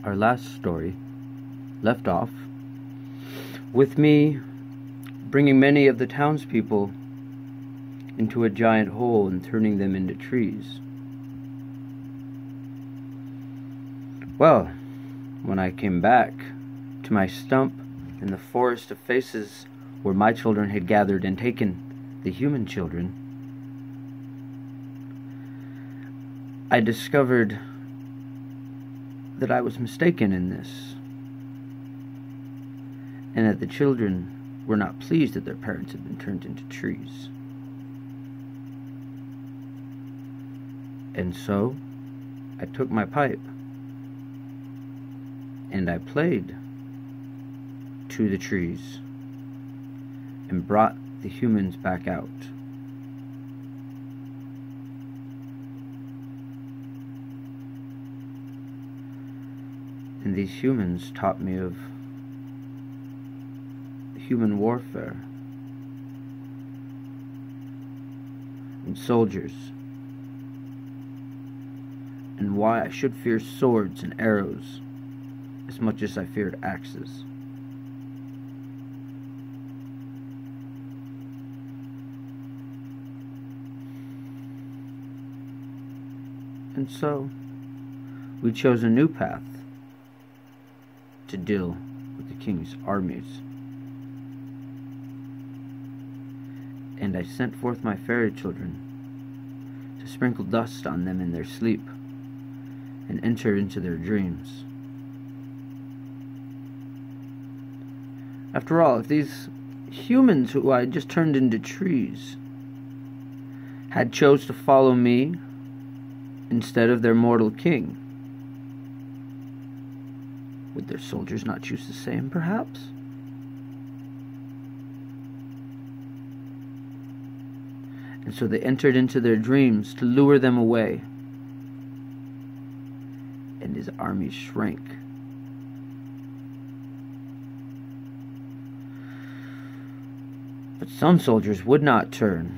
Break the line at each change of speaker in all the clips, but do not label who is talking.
our last story left off with me bringing many of the townspeople into a giant hole and turning them into trees. Well, when I came back to my stump in the forest of faces where my children had gathered and taken the human children, I discovered that I was mistaken in this, and that the children were not pleased that their parents had been turned into trees. And so I took my pipe and I played to the trees and brought the humans back out. And these humans taught me of human warfare and soldiers, and why I should fear swords and arrows as much as I feared axes. And so we chose a new path to deal with the king's armies. And I sent forth my fairy children to sprinkle dust on them in their sleep and enter into their dreams. After all, if these humans who I had just turned into trees had chose to follow me instead of their mortal king, would their soldiers not choose the same, perhaps? And so they entered into their dreams to lure them away, and his army shrank. But some soldiers would not turn,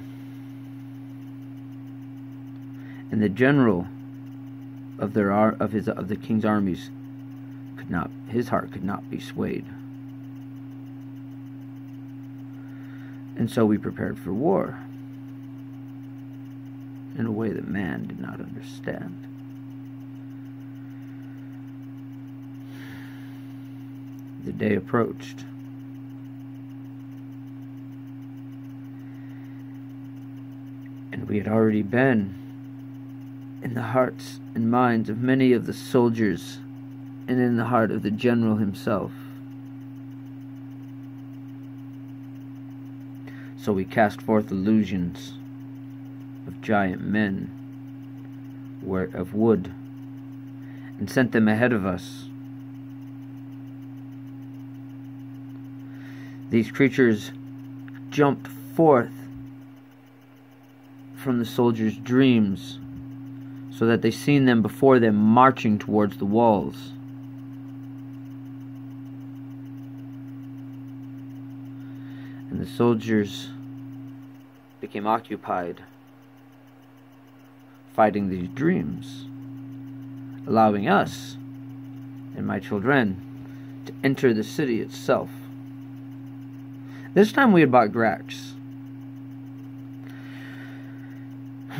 and the general of the king's armies his heart could not be swayed. And so we prepared for war in a way that man did not understand. The day approached, and we had already been in the hearts and minds of many of the soldiers and in the heart of the general himself. So we cast forth illusions of giant men of wood and sent them ahead of us. These creatures jumped forth from the soldiers' dreams so that they seen them before them marching towards the walls. And the soldiers became occupied fighting these dreams, allowing us and my children to enter the city itself. This time we had bought Grax.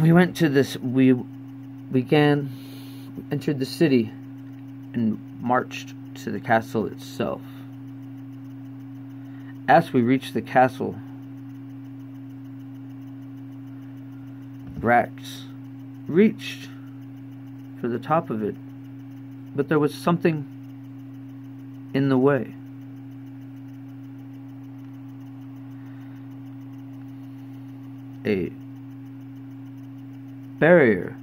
We went to this, we entered the city and marched to the castle itself. As we reached the castle, Grax reached for the top of it, but there was something in the way. A barrier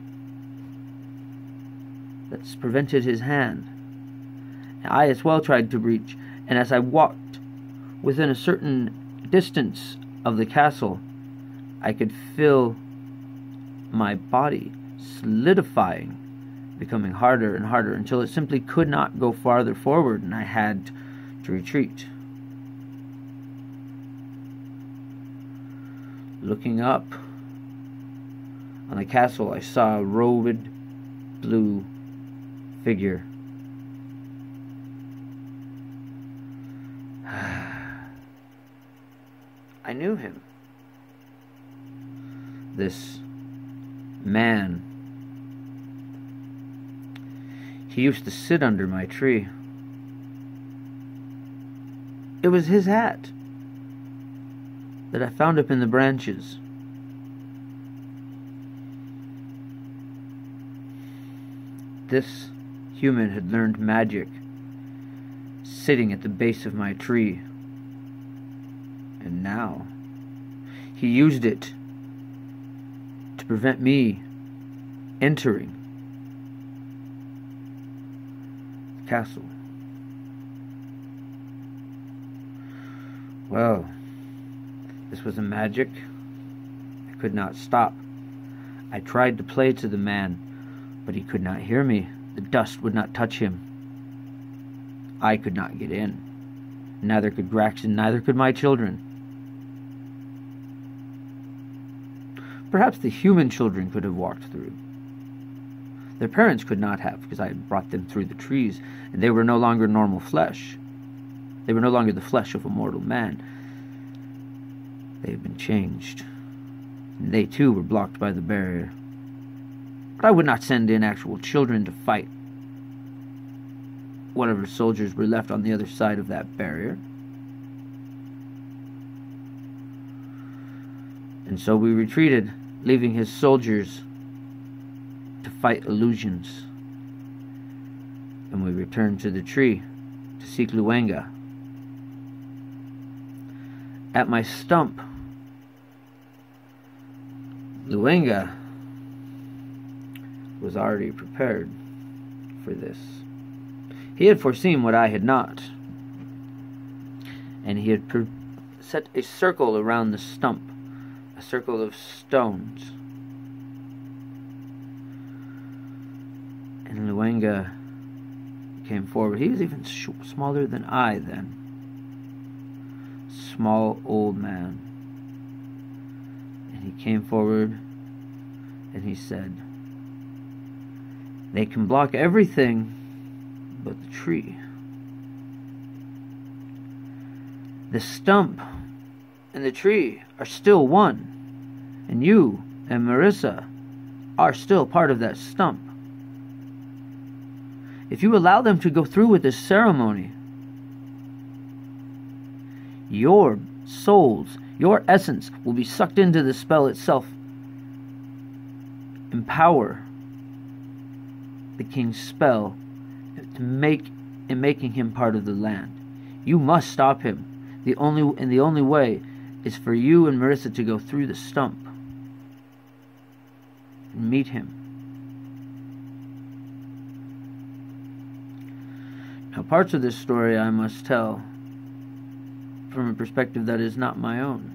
that's prevented his hand. And I as well tried to reach, and as I walked within a certain distance of the castle, I could feel my body solidifying, becoming harder and harder until it simply could not go farther forward, and I had to retreat. Looking up on the castle, I saw a robed blue figure I knew him. This man, he used to sit under my tree. It was his hat that I found up in the branches. This human had learned magic sitting at the base of my tree. And now he used it to prevent me entering the castle. Well, this was a magic I could not stop. I tried to play to the man, but he could not hear me. The dust would not touch him. I could not get in. Neither could Graxon, neither could my children. Perhaps the human children could have walked through. Their parents could not have, because I had brought them through the trees, and they were no longer normal flesh. They were no longer the flesh of a mortal man. They had been changed. And they too were blocked by the barrier. But I would not send in actual children to fight whatever soldiers were left on the other side of that barrier. And so we retreated, leaving his soldiers to fight illusions. And we returned to the tree to seek Luenga. At my stump, Luenga was already prepared for this. He had foreseen what I had not, and he had set a circle around the stump, a circle of stones. And Luenga came forward. He was even smaller than I then. Small old man. And he came forward and he said, "They can block everything but the tree. The stump and the tree are still one, and you and Meryssa are still part of that stump. If you allow them to go through with this ceremony, your souls, your essence will be sucked into the spell itself. Empower the king's spell to making him part of the land. You must stop him. The only way is for you and Meryssa to go through the stump and meet him." Now, parts of this story I must tell from a perspective that is not my own.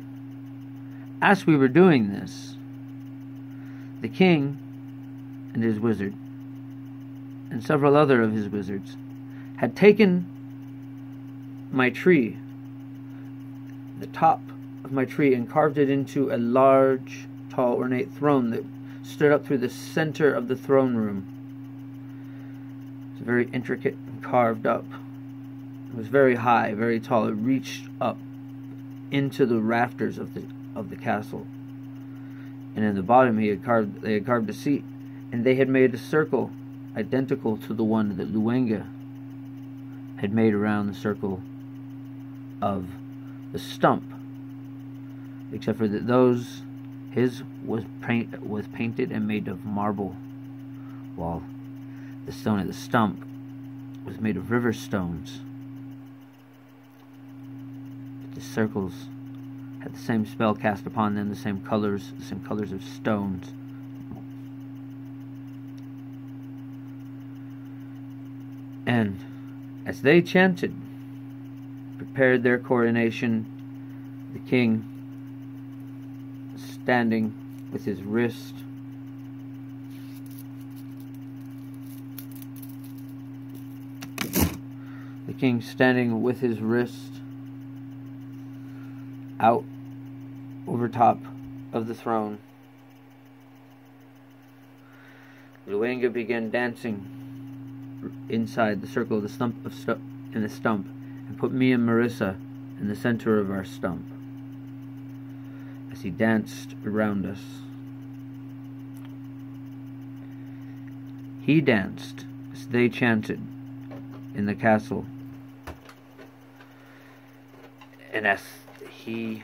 As we were doing this, the king and his wizard and several other of his wizards had taken my tree, the top of my tree, and carved it into a large, tall, ornate throne that stood up through the center of the throne room. It was very intricate and carved up. It was very high, very tall. It reached up into the rafters of the castle. And in the bottom they had carved a seat, and they had made a circle identical to the one that Luenga had made around the circle of the stump, except for that his was painted and made of marble, while the stone at the stump was made of river stones. The circles had the same spell cast upon them, the same colors of stones. And as they chanted, prepared their coronation, the king standing with his wrist out over top of the throne. Luenga began dancing inside the circle of the stump and put me and Meryssa in the center of our stump. as he danced around us. He danced as they chanted in the castle. And as he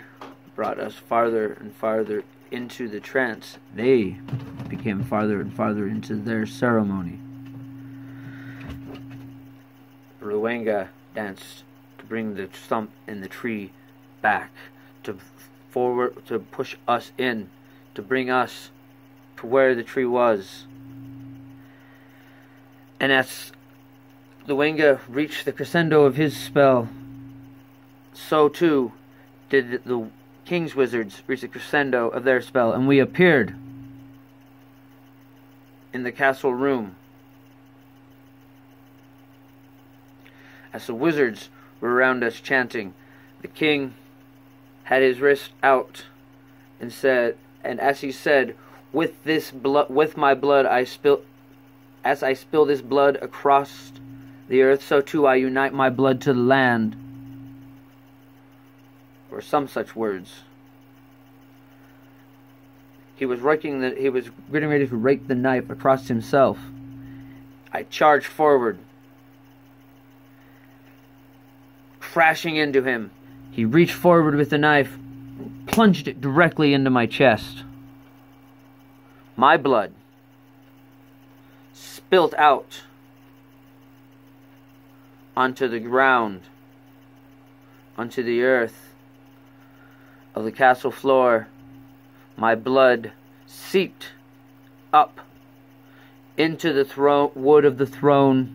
brought us farther and farther into the trance, they became farther and farther into their ceremony. Ruwenga danced to bring the stump in the tree back, to push us in, to bring us to where the tree was. And as Luenga reached the crescendo of his spell, so too did the king's wizards reach the crescendo of their spell, and we appeared in the castle room. As the wizards were around us chanting, the king had his wrist out and said, and as he said, with my blood I spill, as I spill this blood across the earth, so too I unite my blood to the land, or some such words. He was getting ready to rake the knife across himself. I charged forward, crashing into him. He reached forward with the knife, plunged it directly into my chest. My blood spilt out onto the ground, onto the earth of the castle floor. My blood seeped up into the wood of the throne.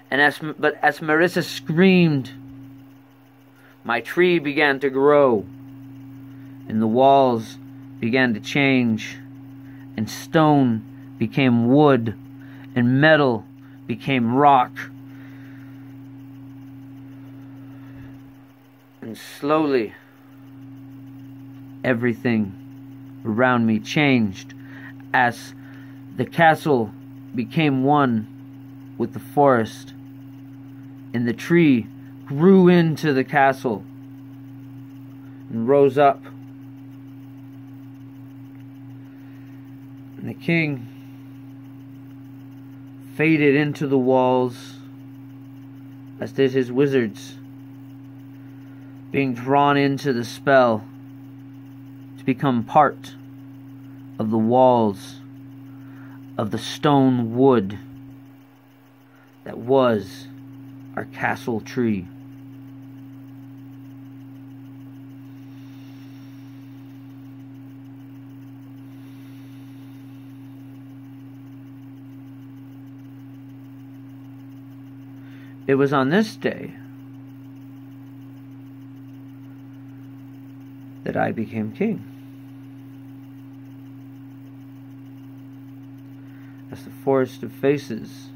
And as Meryssa screamed, my tree began to grow, and the walls began to change, and stone became wood, and metal became rock. And slowly, everything around me changed as the castle became one with the forest, and the tree grew into the castle and rose up. And the king faded into the walls, as did his wizards, being drawn into the spell to become part of the walls of the stone wood that was our castle tree. It was on this day that I became king. As the forest of faces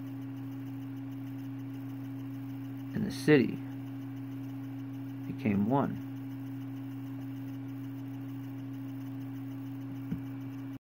in the city became one.